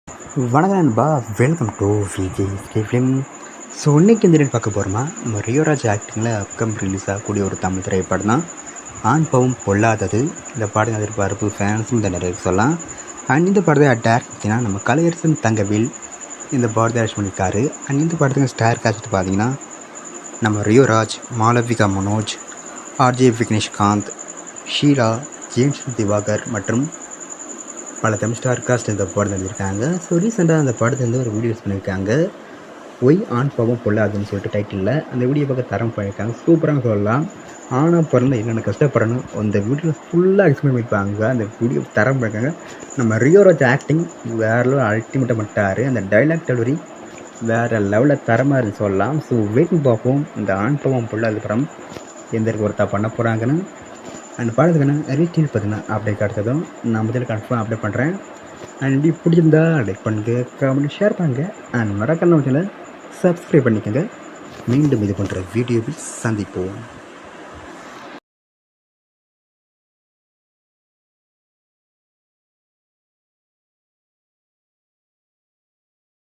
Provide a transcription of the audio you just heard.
வணக்கம் நண்பா, welcome to Vijay film. So இன்றைக்கி இந்த பார்க்க போகிறோமா, நம்ம ரியோராஜ் ஆக்டிங்கில் அப்கம் ரிலீஸ் ஆகக்கூடிய ஒரு தமிழ் திரைப்படம் தான் ஆண் பாவம் பொல்லாதது. இந்த படம் எதிர்பார்ப்பு ஃபேன்ஸும் இந்த நிறைய சொல்லலாம். அண்ட் இந்த படத்தை டேரக்ட் பார்த்தீங்கன்னா நம்ம கலையரசன் தங்கவேல் இந்த படத்தை டேரக்ட் பண்ணியிருக்காரு. அண்ட் இந்த படத்துக்கு ஸ்டார் காஸ்ட் பார்த்தீங்கன்னா நம்ம ரியோராஜ், மாளவிகா மனோஜ், ஆர்ஜே விக்னேஷ்காந்த், ஷீலா, ஜேம்ஸ் திவாகர் மற்றும் பல தமிழ் ஸ்டார் காஸ்ட் இந்த படத்தை எழுதியிருக்காங்க. ஸோ ரீசெண்டாக அந்த படத்தை ஒரு வீடியோஸ் பண்ணியிருக்காங்க, ஒய் ஆண் பாவம் பொல்லாதுன்னு சொல்லிட்டு டைட்டிலில். அந்த வீடியோ பார்க்க தரம் பண்ணியிருக்காங்க, சூப்பராக சொல்லலாம். ஆனால் பிறந்த என்னென்ன கஷ்டப்படணும் அந்த வீடியோவில் ஃபுல்லாக எக்ஸ்பிளைன் பண்ணியிருப்பாங்க. அந்த வீடியோ தரம் பண்ணியிருக்காங்க. நம்ம ரியோராஜ் ஆக்டிங் வேறு லெவல் அல்டிமேட்டாக பண்ணிட்டார். அந்த டைலாக் டெலிவரி வேறு லெவலில் தரமாக இருந்து சொல்லலாம். ஸோ வெயிட்டிங் பார்ப்போம் இந்த ஆண் பாவம் பொல்லாத படம் எந்த ஒருத்தா பண்ண போகிறாங்கன்னு. அண்ட் படத்துக்கான ரீட்டெயில் பார்த்தீங்கன்னா அப்டேட் கிடச்சதும் நான் முதல்ல கன்ஃபார்ம் அப்டேட் பண்ணுறேன். அண்ட் இப்படி பிடிச்சிருந்தா லைக் பண்ணுங்கள், கமெண்ட், ஷேர் பண்ணுங்கள். அண்ட் மறக்காம சப்ஸ்கிரைப் பண்ணிக்கோங்க. மீண்டும் இது பண்ணுற வீடியோவில் சந்திப்போம்.